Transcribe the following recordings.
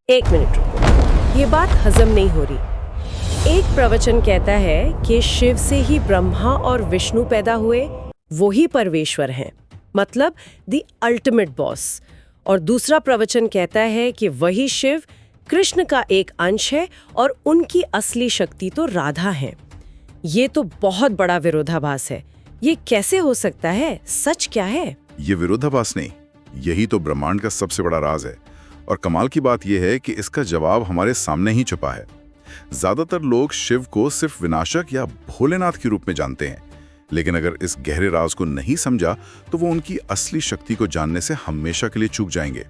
एक मिनट रुको, ये बात हजम नहीं हो रही। एक प्रवचन कहता है कि शिव से ही ब्रह्मा और विष्णु पैदा हुए, वो ही परमेश्वर हैं, मतलब द अल्टीमेट बॉस। और दूसरा प्रवचन कहता है कि वही शिव कृष्ण का एक अंश है और उनकी असली शक्ति तो राधा है। ये तो बहुत बड़ा विरोधाभास है। ये कैसे हो सकता है? सच क्या है? ये विरोधाभास नहीं, यही तो ब्रह्मांड का सबसे बड़ा राज है। और कमाल की बात यह है कि इसका जवाब हमारे सामने ही छुपा है। ज्यादातर लोग शिव को सिर्फ विनाशक या भोलेनाथ के रूप में जानते हैं, लेकिन अगर इस गहरे राज को नहीं समझा तो वो उनकी असली शक्ति को जानने से हमेशा के लिए चूक जाएंगे।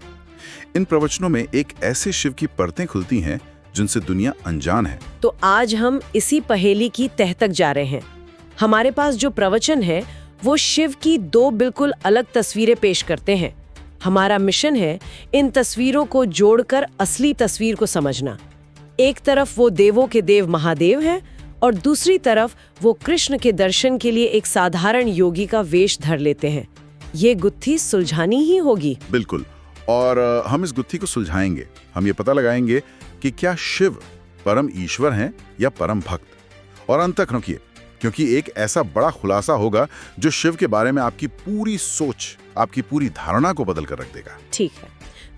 इन प्रवचनों में एक ऐसे शिव की परतें खुलती हैं जिनसे दुनिया अनजान है। तो आज हम इसी पहेली की तह तक जा रहे हैं। हमारे पास जो प्रवचन है वो शिव की दो बिल्कुल अलग तस्वीरें पेश करते हैं। हमारा मिशन है इन तस्वीरों को जोड़कर असली तस्वीर को समझना। एक तरफ वो देवों के देव महादेव हैं और दूसरी तरफ वो कृष्ण के दर्शन के लिए एक साधारण योगी का वेश धर लेते हैं। ये गुत्थी सुलझानी ही होगी। बिल्कुल, और हम इस गुत्थी को सुलझाएंगे। हम ये पता लगाएंगे कि क्या शिव परम ईश्वर हैं या परम भक्त। और अंत तक रुकिए, क्योंकि एक ऐसा बड़ा खुलासा होगा जो शिव के बारे में आपकी पूरी सोच, आपकी पूरी धारणा को बदल कर रख देगा। ठीक है,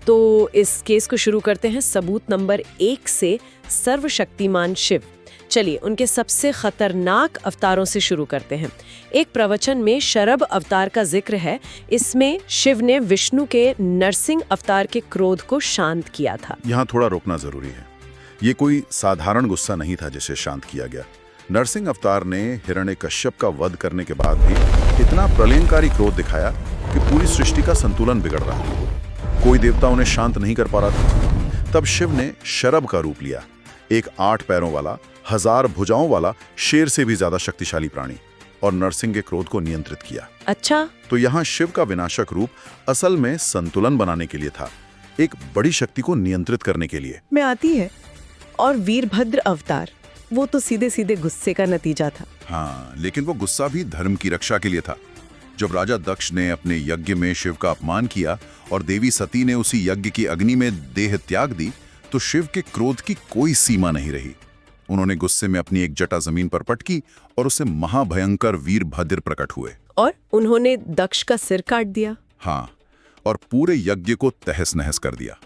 तो इस केस को शुरू करते हैं सबूत नंबर 1 से। सर्वशक्तिमान शिव। चलिए उनके सबसे खतरनाक अवतारों से शुरू करते हैं। एक प्रवचन में शरभ अवतार का जिक्र है। इसमें शिव ने विष्णु के नरसिंह अवतार के क्रोध को शांत किया था। यहाँ थोड़ा रोकना जरूरी है। ये कोई साधारण गुस्सा नहीं था जिसे शांत किया गया। नरसिंह अवतार ने हिरण्यकश्यप का वध करने के बाद भी इतना प्रलयंकारी क्रोध दिखाया कि पूरी सृष्टि का संतुलन बिगड़ रहा था। कोई देवता उन्हें शांत नहीं कर पा रहा था। तब शिव ने शरभ का रूप लिया, एक 8 पैरों वाला, 1000 भुजाओं वाला, शेर से भी ज्यादा शक्तिशाली प्राणी, और नरसिंह के क्रोध को नियंत्रित किया। अच्छा, तो यहाँ शिव का विनाशक रूप असल में संतुलन बनाने के लिए था, एक बड़ी शक्ति को नियंत्रित करने के लिए। में आती है। और वीरभद्र अवतार, वो तो सीधे सीधे गुस्से का नतीजा था। हाँ, लेकिन वो गुस्सा भी धर्म की रक्षा के लिए था। जब राजा दक्ष ने अपने यज्ञ में शिव का अपमान किया और देवी सती ने उसी यज्ञ की अग्नि में देह त्याग दी, तो शिव के क्रोध की कोई सीमा नहीं रही। उन्होंने गुस्से में अपनी एक जटा जमीन पर पटकी और उससे महाभयंकर वीरभद्र प्रकट हुए। और उन्होंने दक्ष का सिर काट दिया। हाँ, और पूरे यज्ञ को तहस नहस कर दिया।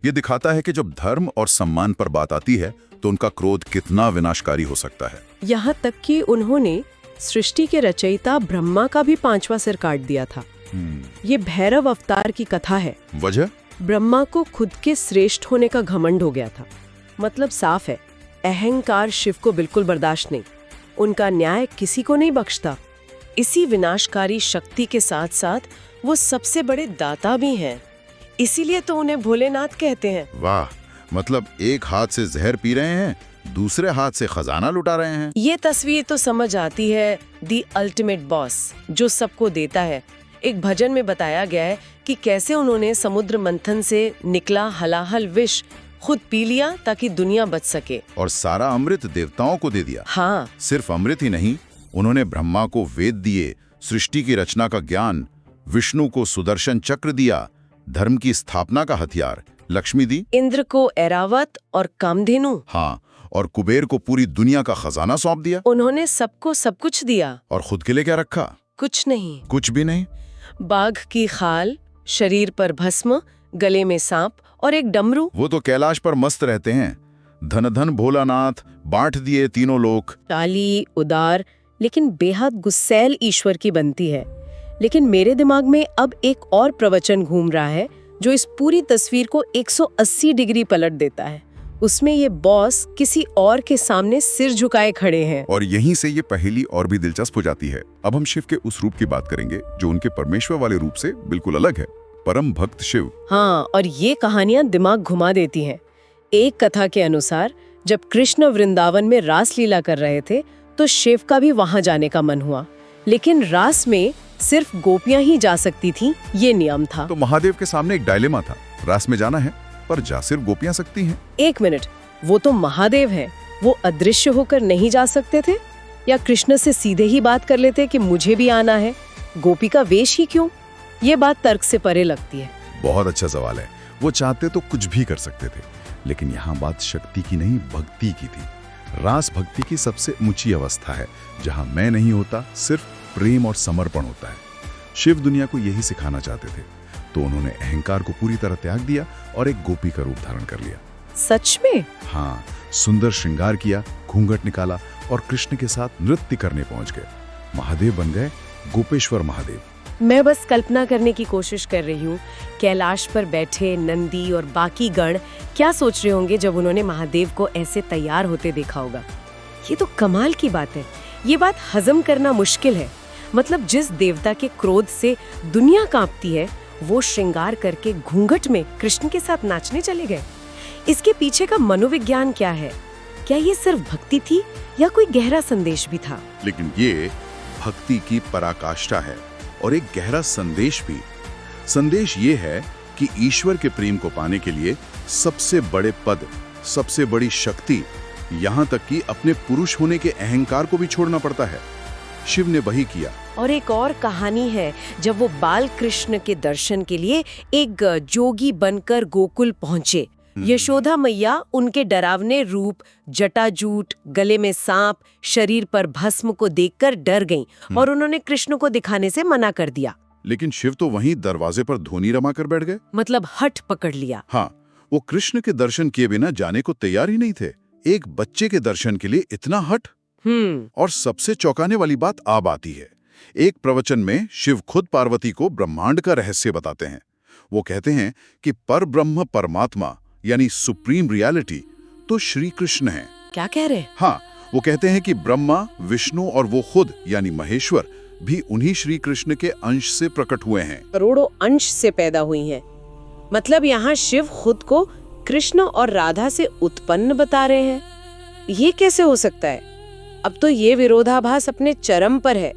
ये दिखाता है कि जब धर्म और सम्मान पर बात आती है तो उनका क्रोध कितना विनाशकारी हो सकता है। यहाँ तक कि उन्होंने सृष्टि के रचयिता ब्रह्मा का भी 5वां सिर काट दिया था। ये भैरव अवतार की कथा है। वजह? ब्रह्मा को खुद के श्रेष्ठ होने का घमंड हो गया था। मतलब साफ है, अहंकार शिव को बिल्कुल बर्दाश्त नहीं। उनका न्याय किसी को नहीं बख्शता। इसी विनाशकारी शक्ति के साथ साथ वो सबसे बड़े दाता भी हैं। इसीलिए तो उन्हें भोलेनाथ कहते हैं। वाह, मतलब एक हाथ से जहर पी रहे हैं, दूसरे हाथ से खजाना लुटा रहे हैं। ये तस्वीर तो समझ आती है, दी अल्टीमेट बॉस जो सबको देता है। एक भजन में बताया गया है कि कैसे उन्होंने समुद्र मंथन से निकला हलाहल विष खुद पी लिया ताकि दुनिया बच सके। और सारा अमृत देवताओं को दे दिया। हाँ, सिर्फ अमृत ही नहीं, उन्होंने ब्रह्मा को वेद दिए, सृष्टि की रचना का ज्ञान, विष्णु को सुदर्शन चक्र दिया, धर्म की स्थापना का हथियार लक्ष्मी दी, इंद्र को ऐरावत और कामधेनु, हाँ, और कुबेर को पूरी दुनिया का खजाना सौंप दिया। उन्होंने सबको सब कुछ दिया। और खुद के लिए क्या रखा? कुछ नहीं। कुछ भी नहीं। बाघ की खाल, शरीर पर भस्म, गले में सांप और एक डमरू। वो तो कैलाश पर मस्त रहते हैं। धन धन भोलानाथ, बांट दिए तीनों लोक। चाली, उदार, लेकिन बेहद गुस्सैल ईश्वर की बनती है। लेकिन मेरे दिमाग में अब एक और प्रवचन घूम रहा है जो इस पूरी तस्वीर को 180 डिग्री पलट देता है। उसमें ये बॉस किसी और के सामने सिर झुकाए खड़े हैं। और यहीं से ये पहेली और भी दिलचस्प हो जाती है। अब हम शिव के उस रूप की बात करेंगे जो उनके परमेश्वर वाले रूप से बिल्कुल अलग है, परम भक्त शिव। हाँ, और ये कहानियां दिमाग घुमा देती हैं। एक कथा के अनुसार जब कृष्ण वृंदावन में रास लीला कर रहे थे तो शिव का भी वहां जाने का मन हुआ, लेकिन रास में सिर्फ गोपियां ही जा सकती थीं, ये नियम था। तो महादेव के सामने एक डायलेमा था, रास में जाना है पर जा सिर्फ गोपियां सकती हैं। एक मिनट, वो तो महादेव हैं, वो अदृश्य होकर नहीं जा सकते थे? या कृष्ण से सीधे ही बात कर लेते कि मुझे भी आना है, गोपी का वेश ही क्यों? ये बात तर्क से परे लगती है। बहुत अच्छा सवाल है। वो चाहते तो कुछ भी कर सकते थे, लेकिन यहाँ बात शक्ति की नहीं, भक्ति की थी। रास भक्ति की सबसे ऊंची अवस्था है, जहाँ मैं नहीं होता, सिर्फ प्रेम और समर्पण होता है। शिव दुनिया को यही सिखाना चाहते थे, तो उन्होंने अहंकार को पूरी तरह त्याग दिया और एक गोपी का रूप धारण कर लिया। सच में? हाँ, सुंदर श्रृंगार किया, घूंघट निकाला और कृष्ण के साथ नृत्य करने पहुंच गए। महादेव बन गए, गोपेश्वर महादेव। मैं बस कल्पना करने की कोशिश कर रही हूँ, कैलाश पर बैठे नंदी और बाकी गण क्या सोच रहे होंगे जब उन्होंने महादेव को ऐसे तैयार होते देखा होगा। ये तो कमाल की बात है। ये बात हजम करना मुश्किल है। मतलब जिस देवता के क्रोध से दुनिया कांपती है, वो श्रृंगार करके घूंघट में कृष्ण के साथ नाचने चले गए। इसके पीछे का मनोविज्ञान क्या है? क्या ये सिर्फ भक्ति थी या कोई गहरा संदेश भी था? लेकिन ये भक्ति की पराकाष्ठा है और एक गहरा संदेश भी। संदेश ये है कि ईश्वर के प्रेम को पाने के लिए सबसे बड़े पद, सबसे बड़ी शक्ति, यहाँ तक कि अपने पुरुष होने के अहंकार को भी छोड़ना पड़ता है। शिव ने वही किया। और एक और कहानी है, जब वो बाल कृष्ण के दर्शन के लिए एक जोगी बनकर गोकुल पहुंचे। यशोदा मैया उनके डरावने रूप, जटाजूट, गले में सांप, शरीर पर भस्म को देखकर डर गईं और उन्होंने कृष्ण को दिखाने से मना कर दिया। लेकिन शिव तो वहीं दरवाजे पर धोनी रमा कर बैठ गए। मतलब हठ पकड़ लिया। हाँ, वो कृष्ण के दर्शन किए बिना जाने को तैयार ही नहीं थे। एक बच्चे के दर्शन के लिए इतना हठ। और सबसे चौंकाने वाली बात अब आती है। एक प्रवचन में शिव खुद पार्वती को ब्रह्मांड का रहस्य बताते हैं। वो कहते हैं कि पर ब्रह्म परमात्मा यानी सुप्रीम रियलिटी तो श्री कृष्ण है। क्या कह रहे हैं? हाँ, वो कहते हैं कि ब्रह्मा, विष्णु और वो खुद यानी महेश्वर भी उन्हीं श्री कृष्ण के अंश से प्रकट हुए हैं। करोड़ों अंश से पैदा हुई हैं। मतलब यहाँ शिव खुद को कृष्ण और राधा से उत्पन्न बता रहे हैं। ये कैसे हो सकता है? अब तो ये विरोधाभास अपने चरम पर है।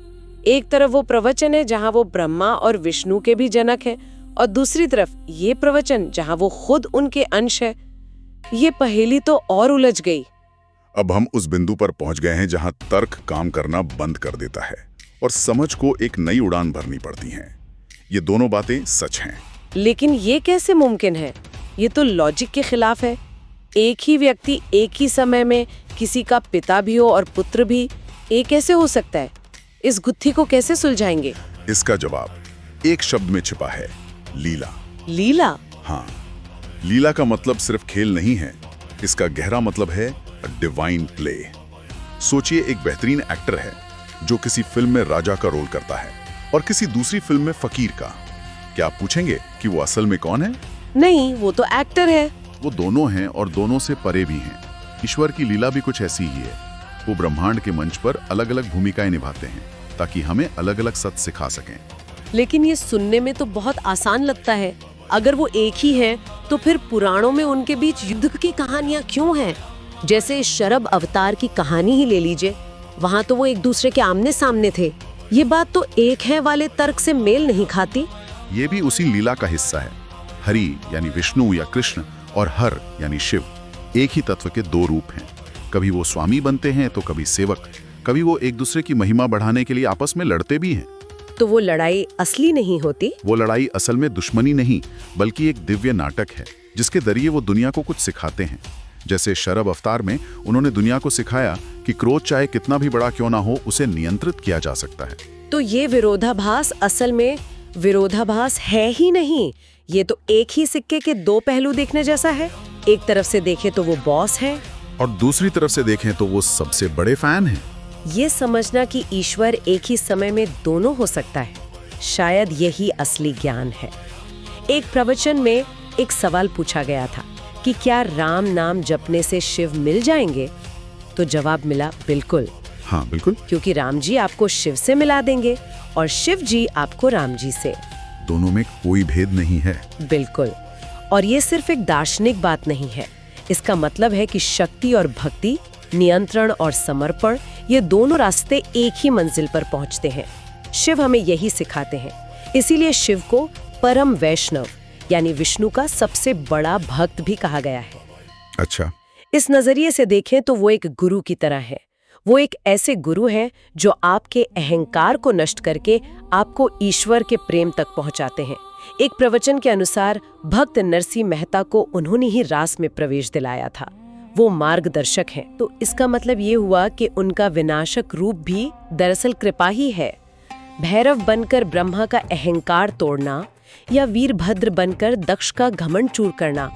एक तरफ वो प्रवचन है जहाँ वो ब्रह्मा और विष्णु के भी जनक हैं, और दूसरी तरफ ये प्रवचन जहाँ वो खुद उनके अंश है। ये पहेली तो और उलझ गई। अब हम उस बिंदु पर पहुंच गए हैं जहां तर्क काम करना बंद कर देता है और समझ को एक नई उड़ान भरनी पड़ती है। ये दोनों बातें सच हैं। लेकिन ये कैसे मुमकिन है? ये तो लॉजिक के खिलाफ है। एक ही व्यक्ति एक ही समय में किसी का पिता भी हो और पुत्र भी, ये कैसे हो सकता है? इस गुत्थी को कैसे सुलझाएंगे? इसका जवाब एक शब्द में छिपा है, लीला। लीला? हाँ, लीला का मतलब सिर्फ खेल नहीं है। इसका गहरा मतलब है डिवाइन प्ले। सोचिए, एक बेहतरीन एक्टर है जो किसी फिल्म में राजा का रोल करता है और किसी दूसरी फिल्म में फकीर का। क्या आप पूछेंगे कि वो असल में कौन है? नहीं, वो तो एक्टर है। वो दोनों हैं और दोनों से परे भी हैं। ईश्वर की लीला भी कुछ ऐसी ही है। वो ब्रह्मांड के मंच पर अलग अलग भूमिकाएं निभाते हैं ताकि हमें अलग अलग सत्य सिखा सकें। लेकिन ये सुनने में तो बहुत आसान लगता है। अगर वो एक ही है तो फिर पुराणों में उनके बीच युद्ध की कहानियां क्यों हैं? जैसे शरभ अवतार की कहानी ही ले लीजिए, वहाँ तो वो एक दूसरे के आमने सामने थे। ये बात तो एक है वाले तर्क से मेल नहीं खाती। ये भी उसी लीला का हिस्सा है। हरि यानी विष्णु या कृष्ण और हर यानी शिव एक ही तत्व के दो रूप हैं। कभी वो स्वामी बनते हैं तो कभी सेवक। कभी वो एक दूसरे की महिमा बढ़ाने के लिए आपस में लड़ते भी हैं। तो वो लड़ाई असली नहीं होती? वो लड़ाई असल में दुश्मनी नहीं, बल्कि एक दिव्य नाटक है जिसके जरिए वो दुनिया को कुछ सिखाते हैं। जैसे शरभ अवतार में उन्होंने दुनिया को सिखाया कि क्रोध चाहे कितना भी बड़ा क्यों ना हो, उसे नियंत्रित किया जा सकता है। तो ये विरोधाभास असल में विरोधाभास है ही नहीं, ये तो एक ही सिक्के के दो पहलू देखने जैसा है। एक तरफ से देखें तो वो बॉस है और दूसरी तरफ से देखें तो वो सबसे बड़े फैन हैं। ये समझना कि ईश्वर एक ही समय में दोनों हो सकता है, शायद यही असली ज्ञान है। एक प्रवचन में एक सवाल पूछा गया था कि क्या राम नाम जपने से शिव मिल जाएंगे? तो जवाब मिला, बिल्कुल। हाँ, बिल्कुल। क्योंकि राम जी आपको शिव से मिला देंगे और शिव जी आपको राम जी से। दोनों में कोई भेद नहीं है। बिल्कुल। और ये सिर्फ एक दार्शनिक बात नहीं है। इसका मतलब है कि शक्ति और भक्ति, नियंत्रण और समर्पण, ये दोनों रास्ते एक ही मंजिल पर पहुंचते हैं। शिव हमें यही सिखाते हैं। इसीलिए शिव को परम वैष्णव यानी विष्णु का सबसे बड़ा भक्त भी कहा गया है। अच्छा। इस नजरिए से देखें तो वो एक गुरु की तरह है। वो एक ऐसे गुरु हैं जो आपके अहंकार को नष्ट करके आपको ईश्वर के प्रेम तक पहुंचाते हैं। एक प्रवचन के अनुसार भक्त नरसिंह मेहता को उन्होंने ही रास में प्रवेश दिलाया था। वो मार्गदर्शक हैं। तो इसका मतलब ये हुआ कि उनका विनाशक रूप भी दरअसल कृपा ही है। भैरव बनकर ब्रह्मा का अहंकार तोड़ना या वीरभद्र बनकर दक्ष का घमंड चूर करना,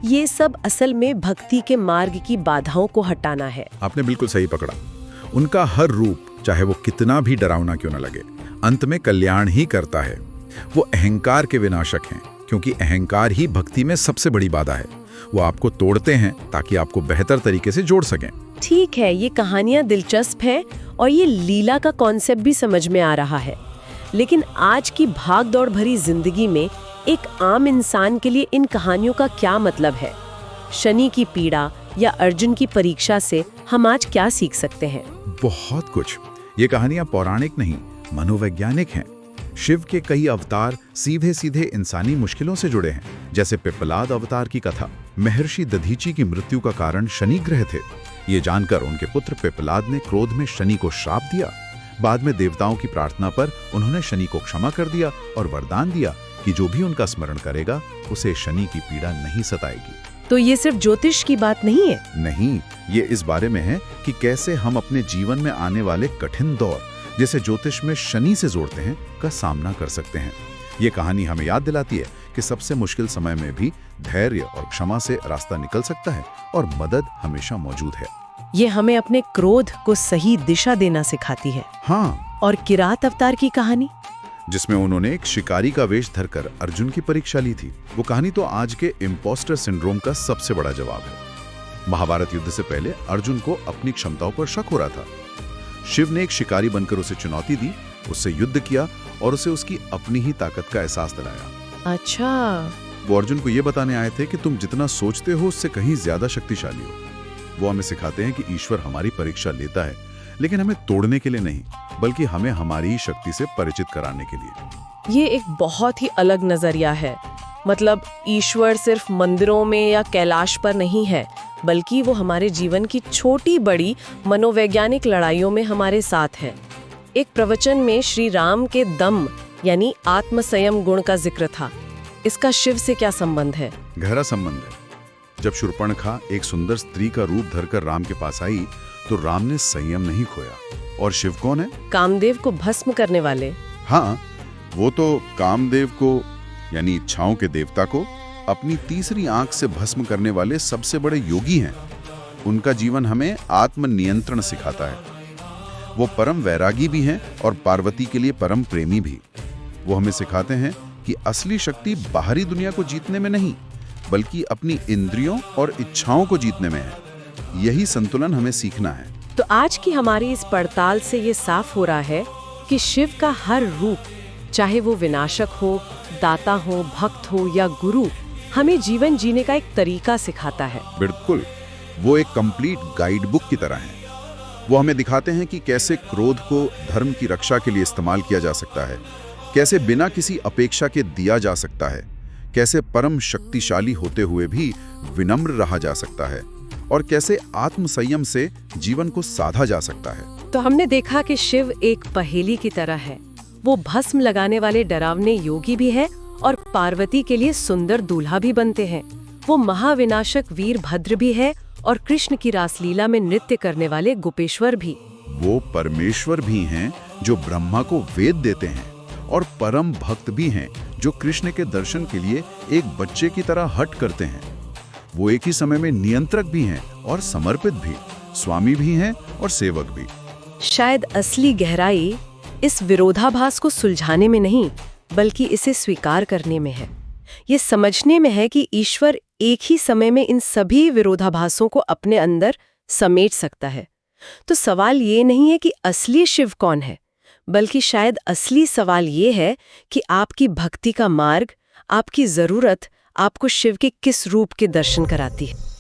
ये सब असल में भक्ति के मार्ग की बाधाओं को हटाना है। आपने बिल्कुल सही पकड़ा। उनका हर रूप, चाहे वो कितना भी डरावना क्यों न लगे, अंत में कल्याण ही करता है। वो अहंकार के विनाशक हैं, क्योंकि अहंकार ही भक्ति में सबसे बड़ी बाधा है। वो आपको तोड़ते हैं ताकि आपको बेहतर तरीके से जोड़ सकें। ठीक है, ये कहानियां दिलचस्प हैं और ये लीला का कॉन्सेप्ट भी समझ में आ रहा है। लेकिन आज की भाग-दौड़ भरी जिंदगी में एक आम इंसान के लिए इन कहानियों का क्या मतलब है? शनि की पीड़ा या अर्जुन की परीक्षा से हम आज क्या सीख सकते हैं? बहुत कुछ। ये कहानियां पौराणिक नहीं, मनोवैज्ञानिक हैं। शिव के कई अवतार सीधे सीधे इंसानी मुश्किलों से जुड़े हैं, जैसे पिप्पलाद अवतार की कथा। महर्षि दधीची की मृत्यु का कारण शनि ग्रह थे। ये जानकर उनके पुत्र पिप्पलाद ने क्रोध में शनि को श्राप दिया। बाद में देवताओं की प्रार्थना पर उन्होंने शनि को क्षमा कर दिया और वरदान दिया कि जो भी उनका स्मरण करेगा उसे शनि की पीड़ा नहीं सताएगी। तो ये सिर्फ ज्योतिष की बात नहीं है? नहीं, ये इस बारे में है कि कैसे हम अपने जीवन में आने वाले कठिन दौर, जैसे ज्योतिष में शनि से जोड़ते हैं, का सामना कर सकते हैं। ये कहानी हमें याद दिलाती है कि सबसे मुश्किल समय में भी धैर्य और क्षमा से रास्ता निकल सकता है और मदद हमेशा मौजूद है। ये हमें अपने क्रोध को सही दिशा देना सिखाती है। हाँ, और किरात अवतार की कहानी, जिसमें उन्होंने एक शिकारी का वेश धरकर अर्जुन की परीक्षा ली थी, वो कहानी तो आज के इम्पोस्टर सिंड्रोम का सबसे बड़ा जवाब है। महाभारत युद्ध से पहले अर्जुन को अपनी क्षमताओं पर शक हो रहा था। शिव ने एक शिकारी बनकर उसे चुनौती दी, उससे युद्ध किया और उसे उसकी अपनी ही ताकत का एहसास दिलाया। अच्छा, वो अर्जुन को ये बताने आए थे कि तुम जितना सोचते हो उससे कहीं ज्यादा शक्तिशाली हो। वो हमें सिखाते हैं कि ईश्वर हमारी परीक्षा लेता है, लेकिन हमें तोड़ने के लिए नहीं, बल्कि हमें हमारी ही शक्ति से परिचित कराने के लिए। ये एक बहुत ही अलग नजरिया है। मतलब ईश्वर सिर्फ मंदिरों में या कैलाश पर नहीं है, बल्कि वो हमारे जीवन की छोटी बड़ी मनोवैज्ञानिक लड़ाइयों में हमारे साथ है। एक प्रवचन में श्री राम के दम यानी आत्मसंयम गुण का जिक्र था। इसका शिव से क्या संबंध है? गहरा संबंध है। जब शूर्पणखा एक सुंदर स्त्री का रूप धरकर राम के पास आई, तो राम ने संयम नहीं खोया। और शिव कौन है? कामदेव को भस्म करने वाले। हाँ, वो तो कामदेव को यानी इच्छाओं के देवता को अपनी तीसरी आंख से भस्म करने वाले सबसे बड़े योगी हैं। उनका जीवन हमें आत्मनियंत्रण सिखाता है। वो परम वैरागी भी हैं और पार्वती के लिए परम प्रेमी भी। वो हमें सिखाते हैं कि असली शक्ति बाहरी दुनिया को जीतने में नहीं, बल्कि अपनी इंद्रियों और इच्छाओं को जीतने में है। यही संतुलन हमें सीखना है। तो आज की हमारी इस पड़ताल से ये साफ हो रहा है कि शिव का हर रूप, चाहे वो विनाशक हो, दाता हो, भक्त हो या गुरु, हमें जीवन जीने का एक तरीका सिखाता है। बिल्कुल, वो एक कंप्लीट गाइड बुक की तरह है। वो हमें दिखाते हैं कि कैसे क्रोध को धर्म की रक्षा के लिए इस्तेमाल किया जा सकता है, कैसे बिना किसी अपेक्षा के दिया जा सकता है, कैसे परम शक्तिशाली होते हुए भी विनम्र रहा जा सकता है, और कैसे आत्मसंयम से जीवन को साधा जा सकता है। तो हमने देखा कि शिव एक पहेली की तरह है। वो भस्म लगाने वाले डरावने योगी भी है और पार्वती के लिए सुंदर दूल्हा भी बनते हैं। वो महाविनाशक वीरभद्र भी है और कृष्ण की रासलीला में नृत्य करने वाले गोपेश्वर भी। वो परमेश्वर भी हैं जो ब्रह्मा को वेद देते हैं, और परम भक्त भी हैं जो कृष्ण के दर्शन के लिए एक बच्चे की तरह हट करते हैं। वो एक ही समय में नियंत्रक भी हैं और समर्पित भी, स्वामी भी हैं और सेवक भी। शायद असली गहराई इस विरोधाभास को सुलझाने में नहीं, बल्कि इसे स्वीकार करने में है। ये समझने में है कि ईश्वर एक ही समय में इन सभी विरोधाभासों को अपने अंदर समेट सकता है। तो सवाल ये नहीं है कि असली शिव कौन है, बल्कि शायद असली सवाल ये है कि आपकी भक्ति का मार्ग, आपकी जरूरत आपको शिव के किस रूप के दर्शन कराती है।